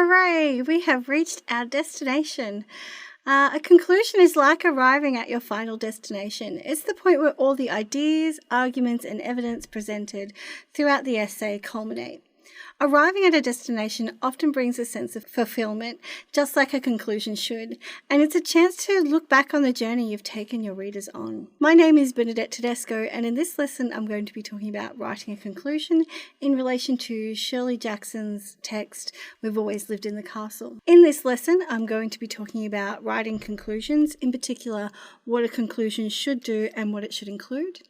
Hooray! We have reached our destination. A conclusion is like arriving at your final destination. It's the point where all the ideas, arguments, and evidence presented throughout the essay culminate. Arriving at a destination often brings a sense of fulfillment, just like a conclusion should, and it's a chance to look back on the journey you've taken your readers on. My name is Bernadette Tedesco, and in this lesson I'm going to be talking about writing a conclusion in relation to Shirley Jackson's text, We've Always Lived in the Castle. In this lesson I'm going to be talking about writing conclusions, in particular what a conclusion should do and what it should include.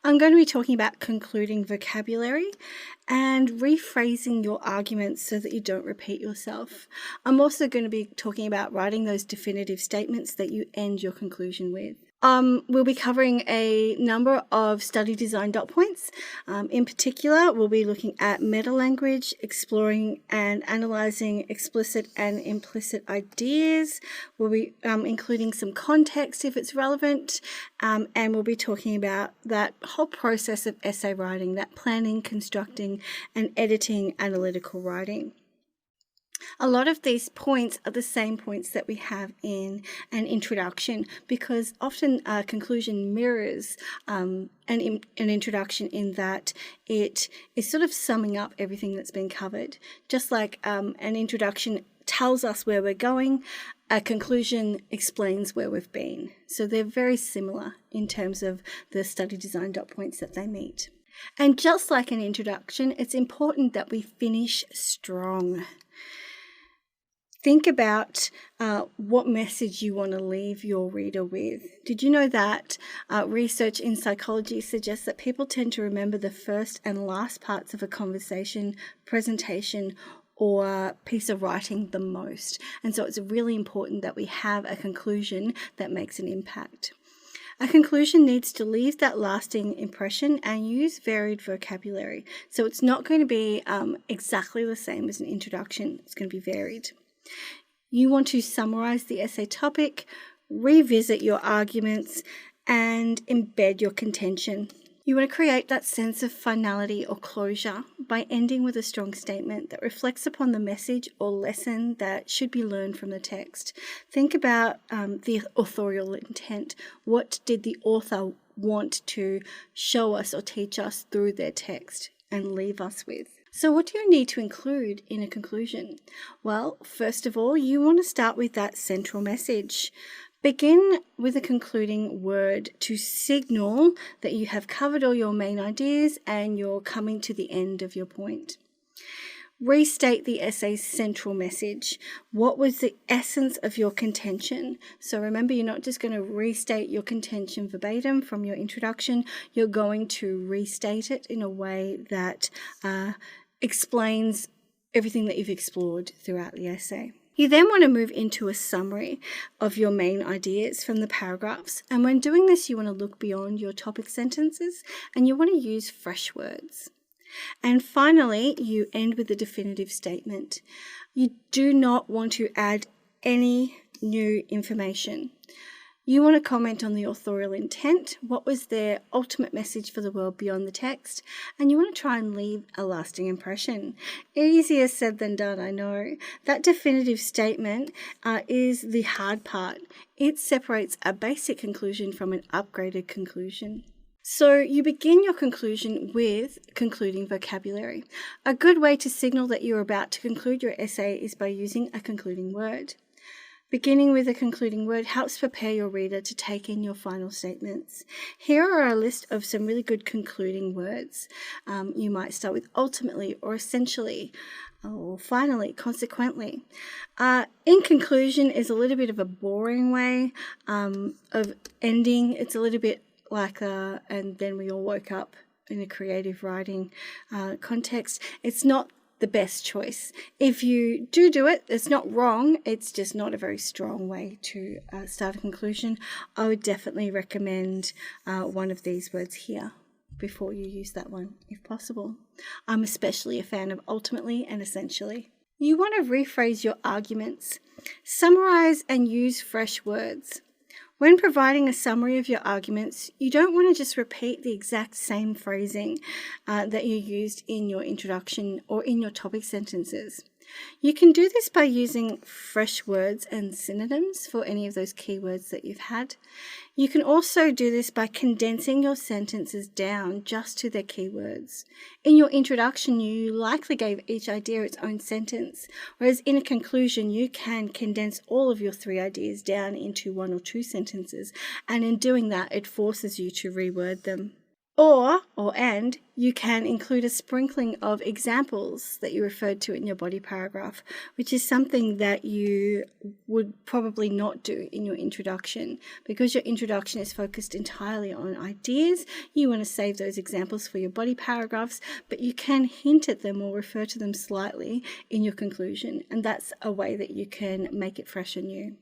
I'm going to be talking about concluding vocabulary and rephrasing your arguments so that you don't repeat yourself. I'm also going to be talking about writing those definitive statements that you end your conclusion with. We'll be covering a number of study design dot points. In particular, we'll be looking at meta-language, exploring and analysing explicit and implicit ideas. We'll be including some context if it's relevant, and we'll be talking about that whole process of essay writing, that planning, constructing and editing analytical writing. A lot of these points are the same points that we have in an introduction, because often a conclusion mirrors an introduction in that it is sort of summing up everything that's been covered. Just like an introduction tells us where we're going, a conclusion explains where we've been. So they're very similar in terms of the study design dot points that they meet. And just like an introduction, it's important that we finish strong. Think about what message you want to leave your reader with. Did you know that research in psychology suggests that people tend to remember the first and last parts of a conversation, presentation, or piece of writing the most? And so it's really important that we have a conclusion that makes an impact. A conclusion needs to leave that lasting impression and use varied vocabulary. So it's not going to be exactly the same as an introduction. It's going to be varied. You want to summarize the essay topic, revisit your arguments, and embed your contention. You want to create that sense of finality or closure by ending with a strong statement that reflects upon the message or lesson that should be learned from the text. Think about the authorial intent. What did the author want to show us or teach us through their text and leave us with? So what do you need to include in a conclusion? Well, first of all, you want to start with that central message. Begin with a concluding word to signal that you have covered all your main ideas and you're coming to the end of your point. Restate the essay's central message. What was the essence of your contention? So remember, you're not just going to restate your contention verbatim from your introduction. You're going to restate it in a way that explains everything that you've explored throughout the essay. You then want to move into a summary of your main ideas from the paragraphs. And when doing this, you want to look beyond your topic sentences and you want to use fresh words. And finally, you end with a definitive statement. You do not want to add any new information. You want to comment on the authorial intent, what was their ultimate message for the world beyond the text, and you want to try and leave a lasting impression. Easier said than done, I know. That definitive statement is the hard part. It separates a basic conclusion from an upgraded conclusion. So you begin your conclusion with concluding vocabulary. A good way to signal that you're about to conclude your essay is by using a concluding word. Beginning with a concluding word helps prepare your reader to take in your final statements. Here are a list of some really good concluding words. You might start with ultimately or essentially or finally, consequently. In conclusion is a little bit of a boring way of ending. It's a little bit like and then we all woke up in a creative writing context. It's not the best choice. If you do it, it's not wrong, it's just not a very strong way to start a conclusion. I would definitely recommend one of these words here before you use that one, if possible. I'm especially a fan of ultimately and essentially. You want to rephrase your arguments. Summarize and use fresh words. When providing a summary of your arguments, you don't want to just repeat the exact same phrasing that you used in your introduction or in your topic sentences. You can do this by using fresh words and synonyms for any of those keywords that you've had. You can also do this by condensing your sentences down just to their keywords. In your introduction, you likely gave each idea its own sentence, whereas in a conclusion, you can condense all of your 3 ideas down into 1 or 2 sentences, and in doing that, it forces you to reword them. And you can include a sprinkling of examples that you referred to in your body paragraph, which is something that you would probably not do in your introduction. Because your introduction is focused entirely on ideas, you want to save those examples for your body paragraphs, but you can hint at them or refer to them slightly in your conclusion, and that's a way that you can make it fresh and new.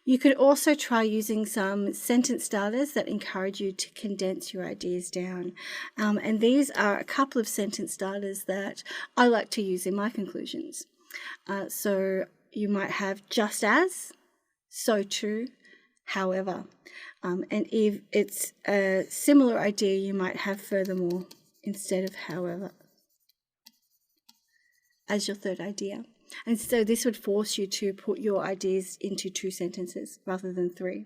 You could also try using some sentence starters that encourage you to condense your ideas down. And these are a couple of sentence starters that I like to use in my conclusions. So you might have just as, so too, however. And if it's a similar idea, you might have furthermore instead of however as your third idea. And so this would force you to put your ideas into 2 sentences rather than 3.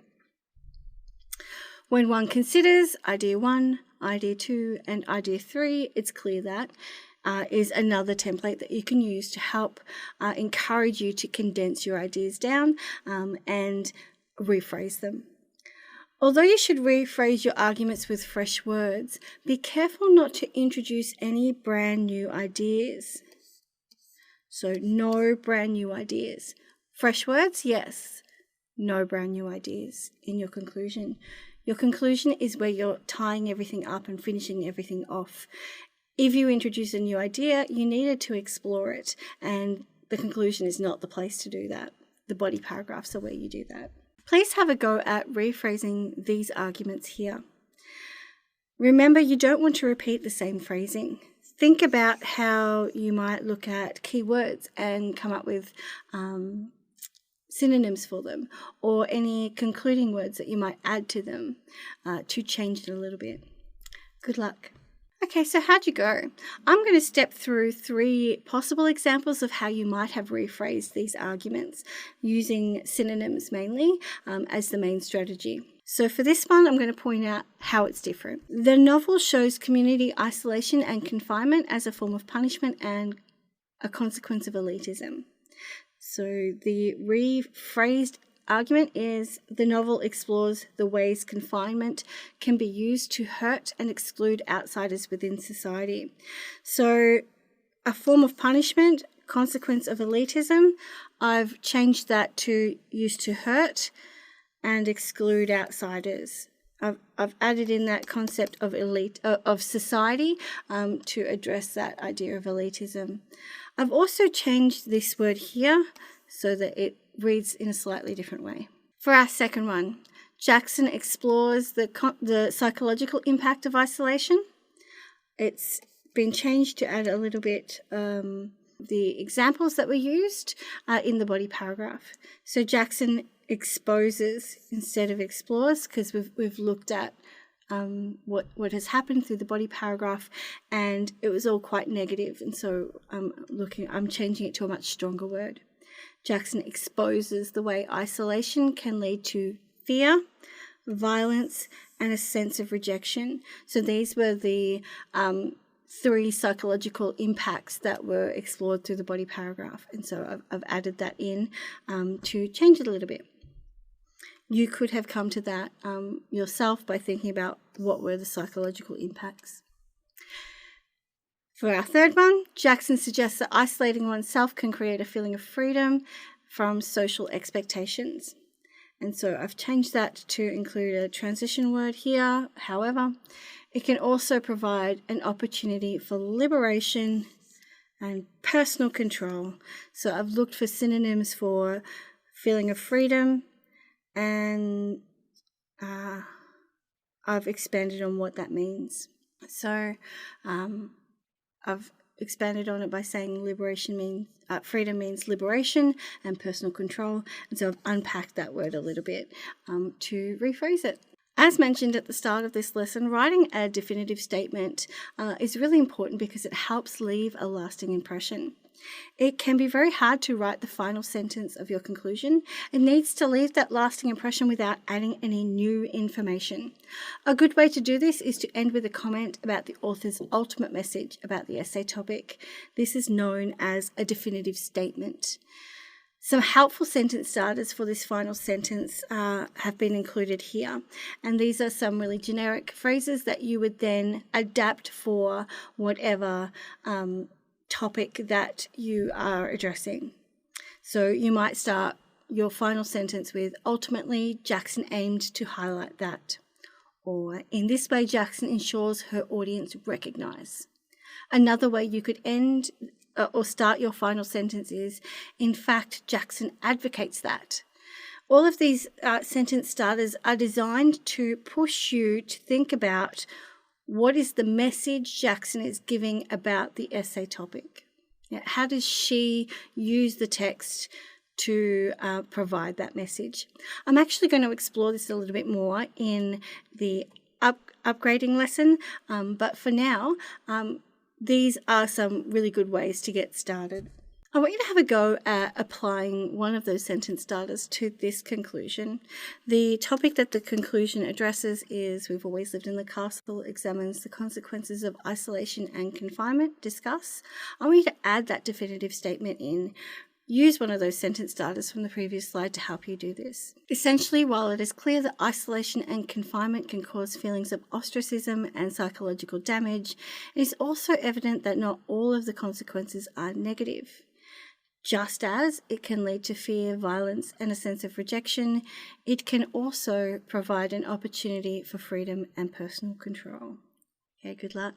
When one considers idea 1, idea 2, and idea 3, it's clear that is another template that you can use to help encourage you to condense your ideas down and rephrase them. Although you should rephrase your arguments with fresh words, be careful not to introduce any brand new ideas. So no brand new ideas. Fresh words, yes. No brand new ideas in your conclusion. Your conclusion is where you're tying everything up and finishing everything off. If you introduce a new idea, you needed to explore it, and the conclusion is not the place to do that. The body paragraphs are where you do that. Please have a go at rephrasing these arguments here. Remember, you don't want to repeat the same phrasing. Think about how you might look at keywords and come up with synonyms for them, or any concluding words that you might add to them to change it a little bit. Good luck. Okay, so how'd you go? I'm going to step through 3 possible examples of how you might have rephrased these arguments using synonyms mainly as the main strategy. So for this one, I'm going to point out how it's different. The novel shows community isolation and confinement as a form of punishment and a consequence of elitism. So the rephrased argument is the novel explores the ways confinement can be used to hurt and exclude outsiders within society. So a form of punishment, consequence of elitism, I've changed that to used to hurt and exclude outsiders. I've added in that concept of of society to address that idea of elitism. I've also changed this word here so that it reads in a slightly different way. For our second one, Jackson explores the psychological impact of isolation. It's been changed to add a little bit the examples that were used in the body paragraph. So Jackson exposes instead of explores, because we've looked at what has happened through the body paragraph, and it was all quite negative, and so I'm changing it to a much stronger word. Jackson exposes the way isolation can lead to fear, violence, and a sense of rejection. So these were the 3 psychological impacts that were explored through the body paragraph, and so I've added that in to change it a little bit. You could have come to that yourself by thinking about what were the psychological impacts. For our third one, Jackson suggests that isolating oneself can create a feeling of freedom from social expectations. And so I've changed that to include a transition word here. However, it can also provide an opportunity for liberation and personal control. So I've looked for synonyms for feeling of freedom, and I've expanded on what that means. So I've expanded on it by saying freedom means liberation and personal control, and so I've unpacked that word a little bit to rephrase it. As mentioned at the start of this lesson, writing a definitive statement is really important because it helps leave a lasting impression. It can be very hard to write the final sentence of your conclusion. It needs to leave that lasting impression without adding any new information. A good way to do this is to end with a comment about the author's ultimate message about the essay topic. This is known as a definitive statement. Some helpful sentence starters for this final sentence have been included here. And these are some really generic phrases that you would then adapt for whatever topic that you are addressing. So you might start your final sentence with, ultimately, Jackson aimed to highlight that. Or, in this way, Jackson ensures her audience recognize. Another way you could end or start your final sentence is, in fact, Jackson advocates that. All of these sentence starters are designed to push you to think about what is the message Jackson is giving about the essay topic. How does she use the text to provide that message? I'm actually going to explore this a little bit more in the upgrading lesson, but for now, these are some really good ways to get started. I want you to have a go at applying one of those sentence starters to this conclusion. The topic that the conclusion addresses is We've Always Lived in the Castle, examines the consequences of isolation and confinement, discuss. I want you to add that definitive statement in. Use one of those sentence starters from the previous slide to help you do this. Essentially, while it is clear that isolation and confinement can cause feelings of ostracism and psychological damage, it is also evident that not all of the consequences are negative. Just as it can lead to fear, violence, and a sense of rejection, it can also provide an opportunity for freedom and personal control. Okay, good luck.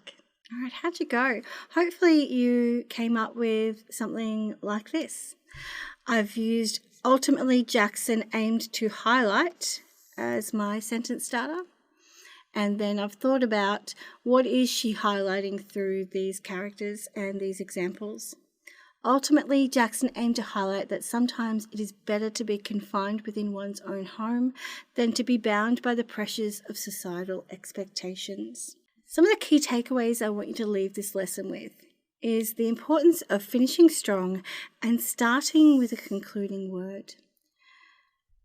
All right, how'd you go? Hopefully you came up with something like this. I've used ultimately Jackson aimed to highlight as my sentence starter. And then I've thought about what is she highlighting through these characters and these examples. Ultimately, Jackson aimed to highlight that sometimes it is better to be confined within one's own home than to be bound by the pressures of societal expectations. Some of the key takeaways I want you to leave this lesson with is the importance of finishing strong and starting with a concluding word.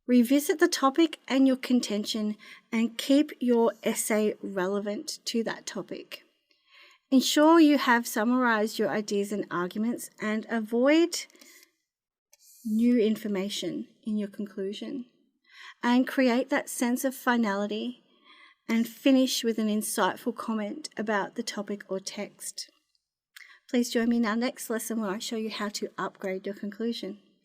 Revisit the topic and your contention and keep your essay relevant to that topic. Ensure you have summarized your ideas and arguments and avoid new information in your conclusion. And create that sense of finality and finish with an insightful comment about the topic or text. Please join me in our next lesson where I show you how to upgrade your conclusion.